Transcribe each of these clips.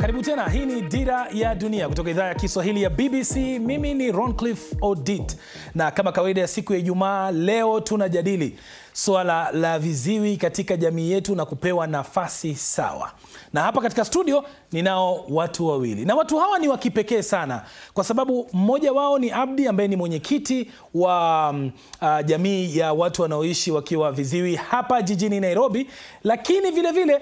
Karibu tena, hii ni Dira ya Dunia kutoka idhaa ya Kiswahili ya BBC. Mimi ni Roncliffe Odit. Na kama kawaida ya siku ya Ijumaa, leo tunajadili swala la viziwi katika jamii yetu na kupewa nafasi sawa. Na hapa katika studio ninao watu wawili. Na watu hawa ni wa kipekee sana kwa sababu mmoja wao ni Abdi ambaye ni mwenyekiti wa jamii ya watu wanaoishi wakiwa viziwi hapa jijini Nairobi, lakini vile vile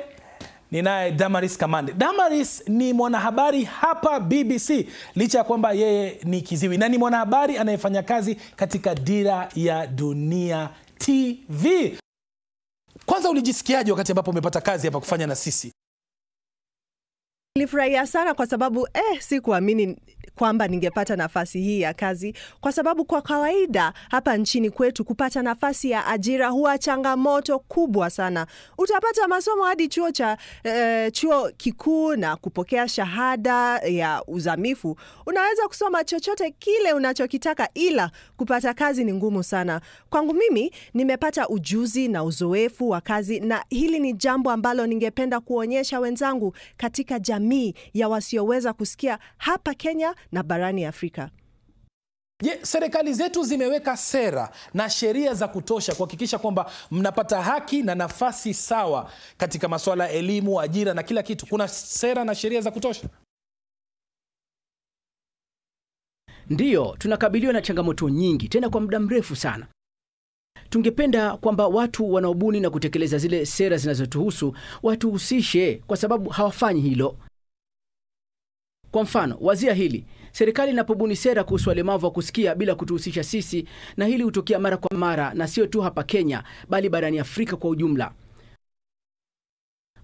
ninaye Damaris Kamande. Damaris ni mwanahabari hapa BBC licha ya kwamba yeye ni kiziwi, na ni mwanahabari anayefanya kazi katika Dira ya Dunia TV. Kwanza ulijisikiaje wakati ambapo umepata kazi hapa kufanya na sisi? Nilifurahia sana kwa sababu sikuamini kwamba ningepata nafasi hii ya kazi, kwa sababu kwa kawaida hapa nchini kwetu kupata nafasi ya ajira huwa changamoto kubwa sana. Utapata masomo hadi chuo kikuu na kupokea shahada ya uzamifu. Unaweza kusoma chochote kile unachokitaka, ila kupata kazi ni ngumu sana. Kwangu mimi nimepata ujuzi na uzoefu wa kazi, na hili ni jambo ambalo ningependa kuonyesha wenzangu katika jamii ya wasioweza kusikia hapa Kenya na barani Afrika. Serikali zetu zimeweka sera na sheria za kutosha kuhakikisha kwamba mnapata haki na nafasi sawa katika masuala ya elimu, ajira na kila kitu. Kuna sera na sheria za kutosha? Ndiyo, tunakabiliwa na changamoto nyingi tena kwa muda mrefu sana. Tungependa kwamba watu wanaobuni na kutekeleza zile sera zinazotuhusu watuhusishe, kwa sababu hawafanyi hilo. Kwa mfano, wazia hili. Serikali inapobuni sera kuhusu walemavu wa kusikia bila kutuhusisha sisi, na hili hutokea mara kwa mara, na sio tu hapa Kenya bali barani Afrika kwa ujumla.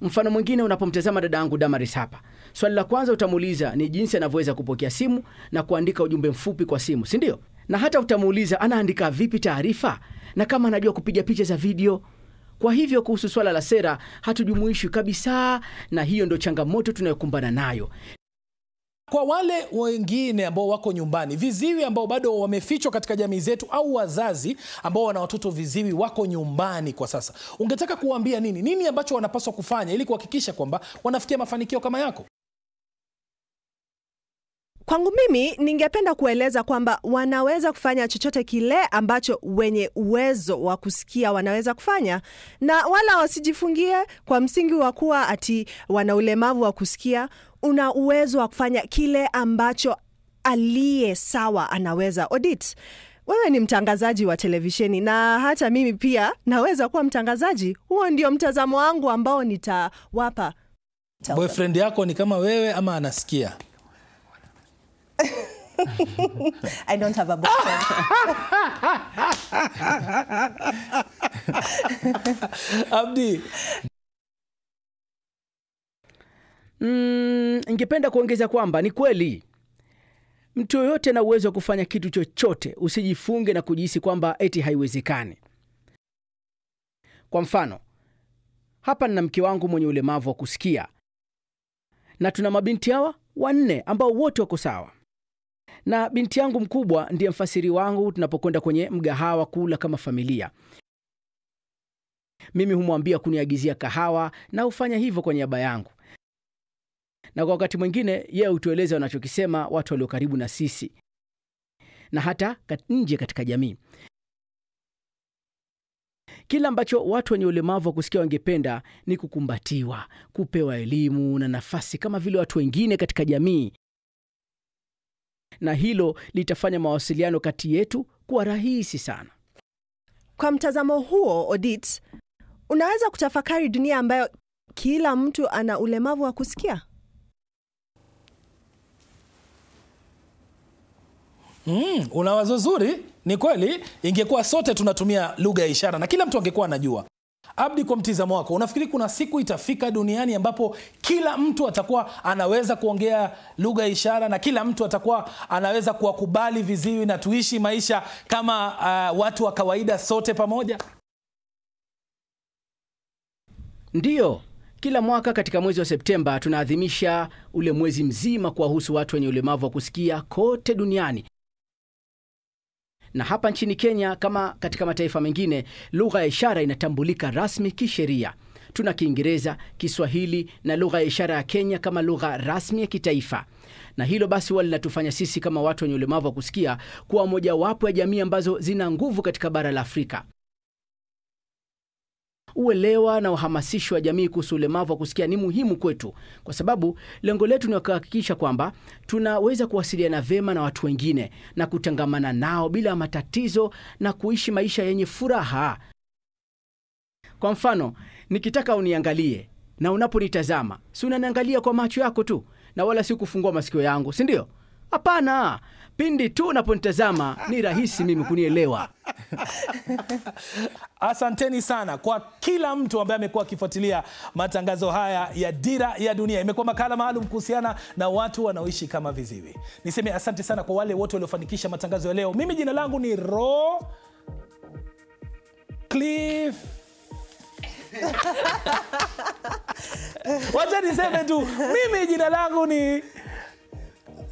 Mfano mwingine, unapomtazama dada yangu Damaris hapa, swali la kwanza utamuuliza ni jinsi anavyoweza kupokea simu na kuandika ujumbe mfupi kwa simu, si ndio? Na hata utamuuliza anaandika vipi taarifa na kama anajua kupiga picha za video. Kwa hivyo kuhusu swala la sera hatujumuishi kabisa, na hiyo ndio changamoto tunayokumbana nayo. Kwa wale wengine ambao wako nyumbani, viziwi ambao bado wamefichwa katika jamii zetu, au wazazi ambao wana watoto viziwi wako nyumbani kwa sasa, ungetaka kuwaambia nini? Nini ambacho wanapaswa kufanya ili kuhakikisha kwamba wanafikia mafanikio kama yako? Kwangu mimi ningependa kueleza kwamba wanaweza kufanya chochote kile ambacho wenye uwezo wa kusikia wanaweza kufanya, na wala wasijifungie kwa msingi wa kuwa ati wana ulemavu wa kusikia. Una uwezo wa kufanya kile ambacho aliye sawa anaweza. Odit, wewe ni mtangazaji wa televisheni, na hata mimi pia naweza kuwa mtangazaji. Huo ndio mtazamo wangu ambao nitawapa. Boyfriend yako ni kama wewe ama anasikia? I don't have a boyfriend. Abdi, ningependa kuongeza kwamba ni kweli mtu yoyote ana uwezo wa kufanya kitu chochote. Usijifunge na kujihisi kwamba eti haiwezekani. Kwa mfano, hapa nina mke wangu mwenye ulemavu wa kusikia, na tuna mabinti hawa 4 ambao wote wako sawa. Na binti yangu mkubwa ndiye mfasiri wangu tunapokwenda kwenye mgahawa kula kama familia. Mimi humwambia kuniagizia kahawa na hufanya hivyo kwa niaba yangu. Na kwa wakati mwingine yeye hutueleza wanachokisema watu walio karibu na sisi, na hata nje katika jamii. Kila ambacho watu wenye ulemavu wa kusikia wangependa ni kukumbatiwa, kupewa elimu na nafasi kama vile watu wengine katika jamii. Na hilo litafanya mawasiliano kati yetu kuwa rahisi sana. Kwa mtazamo huo, Odit, unaweza kutafakari dunia ambayo kila mtu ana ulemavu wa kusikia? Una wazo zuri. Ni kweli, ingekuwa sote tunatumia lugha ya ishara na kila mtu angekuwa anajua. Abdi, kwa mtizamo wako, unafikiri kuna siku itafika duniani ambapo kila mtu atakuwa anaweza kuongea lugha ya ishara na kila mtu atakuwa anaweza kuwakubali viziwi na tuishi maisha kama watu wa kawaida sote pamoja? Ndiyo, kila mwaka katika mwezi wa Septemba tunaadhimisha ule mwezi mzima kuwahusu watu wenye ulemavu wa kusikia kote duniani. Na hapa nchini Kenya, kama katika mataifa mengine, lugha ya ishara inatambulika rasmi kisheria. tuna Kiingereza, Kiswahili na lugha ya ishara ya Kenya kama lugha rasmi ya kitaifa. Na hilo basi wale linatufanya sisi kama watu wenye ulemavu wa kusikia kuwa mojawapo ya jamii ambazo zina nguvu katika bara la Afrika. Uelewa na uhamasisho wa jamii kuhusu ulemavu wa kusikia ni muhimu kwetu, kwa sababu lengo letu ni kuhakikisha kwamba tunaweza kuwasiliana vema na watu wengine na kutangamana nao bila matatizo na kuishi maisha yenye furaha. Kwa mfano, nikitaka uniangalie na unaponitazama, si unaniangalia kwa macho yako tu na wala si kufungua masikio yangu, si ndio? Hapana, pindi tu unaponitazama ni rahisi mimi kunielewa. Asanteni sana kwa kila mtu ambaye amekuwa akifuatilia matangazo haya ya Dira ya Dunia. Imekuwa makala maalum kuhusiana na watu wanaoishi kama viziwi. Niseme asante sana kwa wale wote waliofanikisha matangazo ya leo. Mimi jina langu ni Cliff. Wacha niseme tu, mimi jina langu ni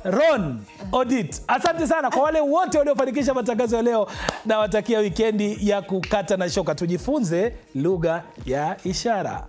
Ron Odit. Asante sana kwa wale wote waliofanikisha matangazo ya leo, na watakia wikendi ya kukata na shoka. Tujifunze lugha ya ishara.